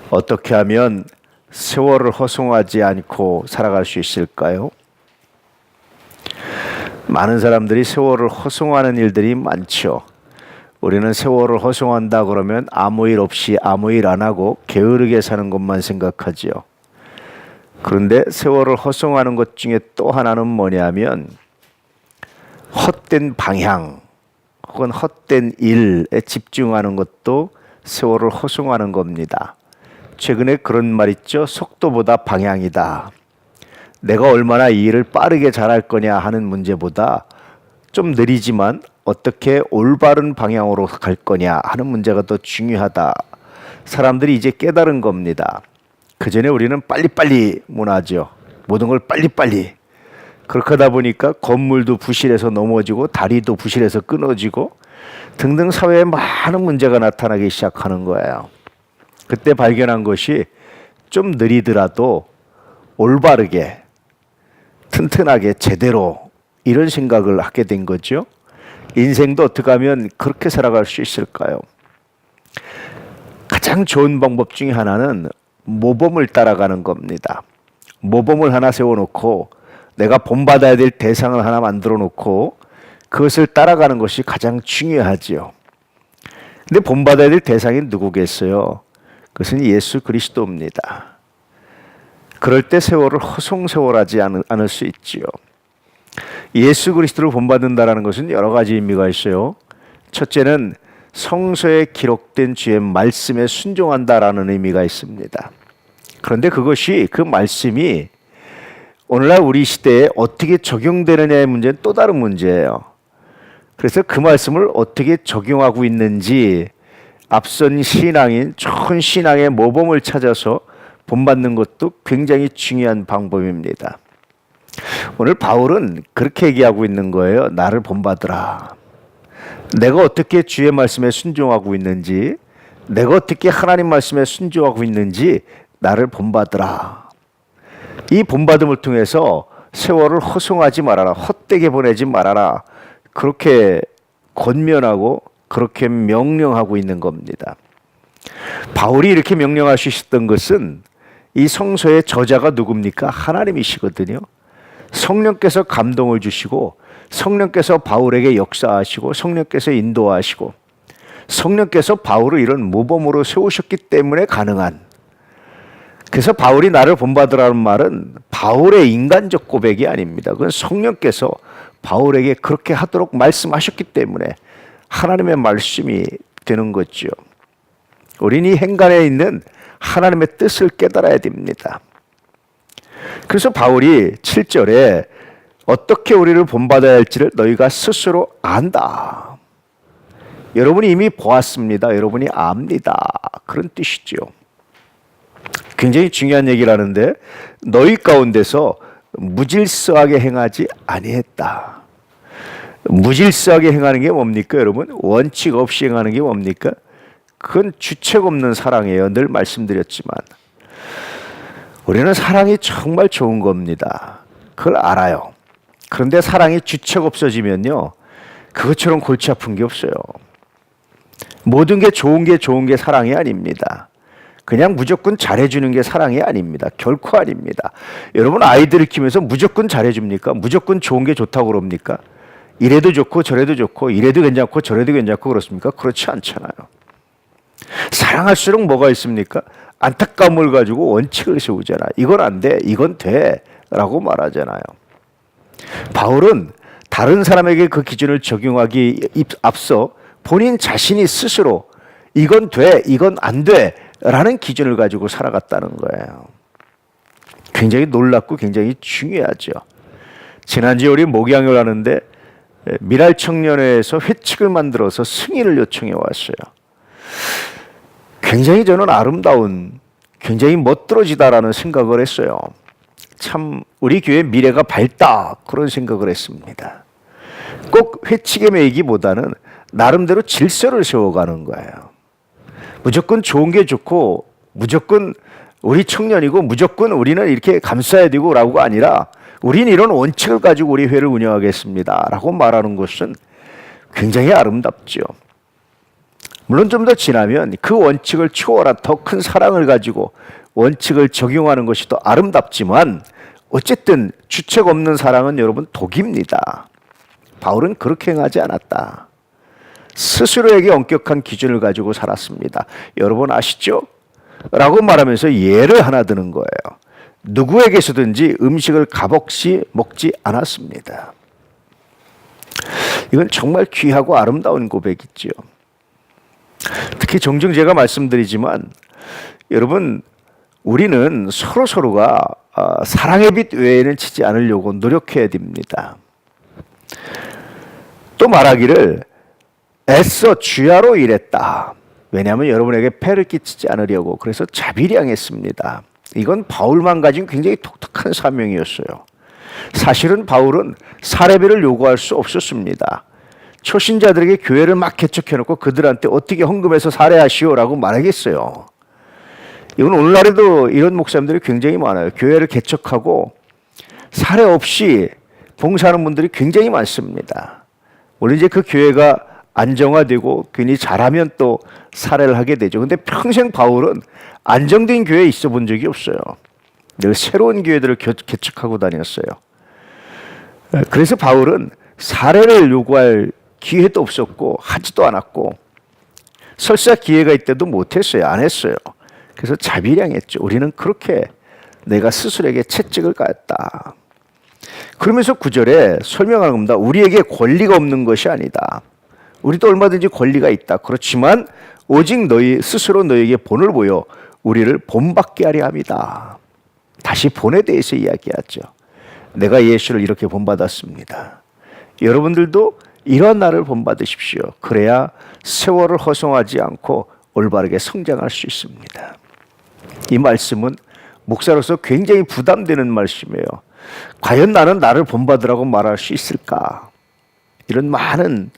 어떻게 하면 세월을 허송하지 않고 살아갈 수 있을까요? 많은 사람들이 세월을 허송하는 일들이 많죠. 우리는 세월을 허송한다 그러면 아무 일 없이 아무 일 안 하고 게으르게 사는 것만 생각하죠. 그런데 세월을 허송하는 것 중에 또 하나는 뭐냐면 헛된 방향 혹은 헛된 일에 집중하는 것도 세월을 허송하는 겁니다. 최근에 그런 말 있죠. 속도보다 방향이다. 내가 얼마나 이 일을 빠르게 잘할 거냐 하는 문제보다 좀 느리지만 어떻게 올바른 방향으로 갈 거냐 하는 문제가 더 중요하다. 사람들이 이제 깨달은 겁니다. 그전에 우리는 빨리빨리 문화죠. 모든 걸 빨리빨리. 그렇게 하다 보니까 건물도 부실해서 넘어지고 다리도 부실해서 끊어지고 등등 사회에 많은 문제가 나타나기 시작하는 거예요. 그때 발견한 것이 좀 느리더라도 올바르게 튼튼하게 제대로 이런 생각을 하게 된 거죠. 인생도 어떻게 하면 그렇게 살아갈 수 있을까요? 가장 좋은 방법 중에 하나는 모범을 따라가는 겁니다. 모범을 하나 세워놓고 내가 본받아야 될 대상을 하나 만들어 놓고 그것을 따라가는 것이 가장 중요하지요. 근데 본받아야 될 대상이 누구겠어요? 그것은 예수 그리스도입니다. 그럴 때 세월을 허송세월하지 않을 수 있지요. 예수 그리스도를 본받는다라는 것은 여러 가지 의미가 있어요. 첫째는 성서에 기록된 주의 말씀에 순종한다라는 의미가 있습니다. 그런데 그 말씀이 오늘날 우리 시대에 어떻게 적용되느냐의 문제는 또 다른 문제예요. 그래서 그 말씀을 어떻게 적용하고 있는지 앞선 신앙인 좋은 신앙의 모범을 찾아서 본받는 것도 굉장히 중요한 방법입니다. 오늘 바울은 그렇게 얘기하고 있는 거예요. 나를 본받으라. 내가 어떻게 주의 말씀에 순종하고 있는지, 내가 어떻게 하나님 말씀에 순종하고 있는지 나를 본받으라. 이 본받음을 통해서 세월을 허송하지 말아라. 헛되게 보내지 말아라. 그렇게 권면하고 그렇게 명령하고 있는 겁니다. 바울이 이렇게 명령할 수 있었던 것은 이 성서의 저자가 누굽니까? 하나님이시거든요. 성령께서 감동을 주시고 성령께서 바울에게 역사하시고 성령께서 인도하시고 성령께서 바울을 이런 모범으로 세우셨기 때문에 가능한, 그래서 바울이 나를 본받으라는 말은 바울의 인간적 고백이 아닙니다. 그건 성령께서 바울에게 그렇게 하도록 말씀하셨기 때문에 하나님의 말씀이 되는 거죠. 우리는 이 행간에 있는 하나님의 뜻을 깨달아야 됩니다. 그래서 바울이 7절에 어떻게 우리를 본받아야 할지를 너희가 스스로 안다. 여러분이 이미 보았습니다. 여러분이 압니다. 그런 뜻이죠. 굉장히 중요한 얘기를 하는데 너희 가운데서 무질서하게 행하지 아니했다. 무질서하게 행하는 게 뭡니까, 여러분? 원칙 없이 행하는 게 뭡니까? 그건 주책 없는 사랑이에요. 늘 말씀드렸지만 우리는 사랑이 정말 좋은 겁니다. 그걸 알아요. 그런데 사랑이 주책 없어지면요, 그것처럼 골치 아픈 게 없어요. 모든 게 좋은 게 사랑이 아닙니다. 그냥 무조건 잘해주는 게 사랑이 아닙니다. 결코 아닙니다. 여러분 아이들을 키우면서 무조건 잘해줍니까? 무조건 좋은 게 좋다고 그럽니까? 이래도 좋고 저래도 좋고 이래도 괜찮고 저래도 괜찮고 그렇습니까? 그렇지 않잖아요. 사랑할수록 뭐가 있습니까? 안타까움을 가지고 원칙을 세우잖아. 이건 안 돼, 이건 돼 라고 말하잖아요. 바울은 다른 사람에게 그 기준을 적용하기 앞서 본인 자신이 스스로 이건 돼, 이건 안 돼 라는 기준을 가지고 살아갔다는 거예요. 굉장히 놀랍고 굉장히 중요하죠. 지난주에 우리 목양을 하는데 미랄청년회에서 회칙을 만들어서 승인을 요청해 왔어요. 굉장히 저는 아름다운, 굉장히 멋들어지다라는 생각을 했어요. 참 우리 교회 미래가 밝다 그런 생각을 했습니다. 꼭 회칙에 매이기보다는 나름대로 질서를 세워가는 거예요. 무조건 좋은 게 좋고 무조건 우리 청년이고 무조건 우리는 이렇게 감싸야 되고 라고가 아니라 우리는 이런 원칙을 가지고 우리 회를 운영하겠습니다 라고 말하는 것은 굉장히 아름답죠. 물론 좀 더 지나면 그 원칙을 초월한 더 큰 사랑을 가지고 원칙을 적용하는 것이 더 아름답지만 어쨌든 주책 없는 사랑은 여러분 독입니다. 바울은 그렇게 행하지 않았다. 스스로에게 엄격한 기준을 가지고 살았습니다. 여러분 아시죠? 라고 말하면서 예를 하나 드는 거예요. 누구에게서든지 음식을 값없이 먹지 않았습니다. 이건 정말 귀하고 아름다운 고백이죠. 특히 종종 제가 말씀드리지만 여러분 우리는 서로가 사랑의 빛 외에는 치지 않으려고 노력해야 됩니다. 또 말하기를 애써 주야로 일했다. 왜냐하면 여러분에게 폐를 끼치지 않으려고 그래서 자비량했습니다. 이건 바울만 가진 굉장히 독특한 사명이었어요. 사실은 바울은 사례비를 요구할 수 없었습니다. 초신자들에게 교회를 막 개척해놓고 그들한테 어떻게 헌금해서 살해하시오라고 말하겠어요. 이건 오늘날에도 이런 목사님들이 굉장히 많아요. 교회를 개척하고 사례 없이 봉사하는 분들이 굉장히 많습니다. 물론 이제 그 교회가 안정화되고 괜히 잘하면 또 살해를 하게 되죠. 근데 평생 바울은 안정된 교회에 있어 본 적이 없어요. 늘 새로운 교회들을 개척하고 다녔어요. 그래서 바울은 살해를 요구할 기회도 없었고 하지도 않았고 설사 기회가 있대도 못했어요. 안 했어요. 그래서 자비량했죠. 우리는 그렇게 내가 스스로에게 채찍을 까였다. 그러면서 9절에 설명하는 겁니다. 우리에게 권리가 없는 것이 아니다. 우리도 얼마든지 권리가 있다. 그렇지만 오직 너희 스스로 너희에게 본을 보여 우리를 본받게 하려 합니다. 다시 본에 대해서 이야기하죠. 내가 예수를 이렇게 본받았습니다. 여러분들도 이런 나를 본받으십시오. 그래야 세월을 허송하지 않고 올바르게 성장할 수 있습니다. 이 말씀은 목사로서 굉장히 부담되는 말씀이에요. 과연 나는 나를 본받으라고 말할 수 있을까? 이런 많은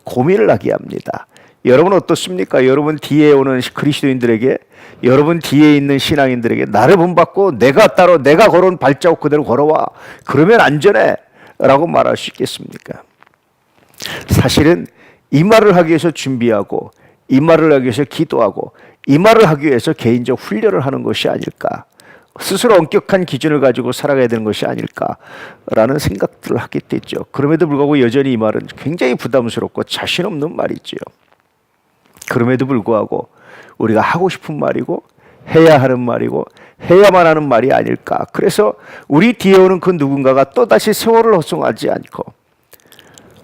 고민을 하게 합니다. 여러분 어떻습니까? 여러분 뒤에 오는 그리스도인들에게, 여러분 뒤에 있는 신앙인들에게 나를 본받고 내가 걸어온 발자국 그대로 걸어와. 그러면 안전해. 라고 말할 수 있겠습니까? 사실은 이 말을 하기 위해서 준비하고 이 말을 하기 위해서 기도하고 이 말을 하기 위해서 개인적 훈련을 하는 것이 아닐까. 스스로 엄격한 기준을 가지고 살아가야 되는 것이 아닐까라는 생각들을 하게 됐죠. 그럼에도 불구하고 여전히 이 말은 굉장히 부담스럽고 자신 없는 말이지요. 그럼에도 불구하고 우리가 하고 싶은 말이고 해야 하는 말이고 해야만 하는 말이 아닐까. 그래서 우리 뒤에 오는 그 누군가가 또다시 세월을 허송하지 않고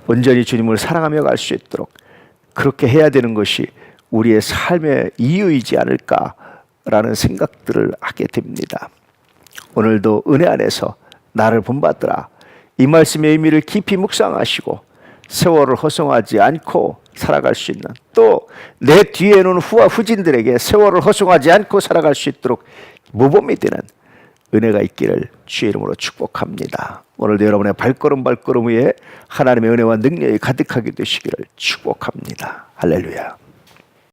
온전히 주님을 사랑하며 갈 수 있도록 그렇게 해야 되는 것이 우리의 삶의 이유이지 않을까라는 생각들을 하게 됩니다. 오늘도 은혜 안에서 나를 본받으라. 이 말씀의 의미를 깊이 묵상하시고 세월을 허송하지 않고 살아갈 수 있는, 또 내 뒤에 오는 후와 후진들에게 세월을 허송하지 않고 살아갈 수 있도록 모범이 되는 은혜가 있기를 주의 이름으로 축복합니다. 오늘도 여러분의 발걸음 위에 하나님의 은혜와 능력이 가득하게 되시기를 축복합니다. 할렐루야.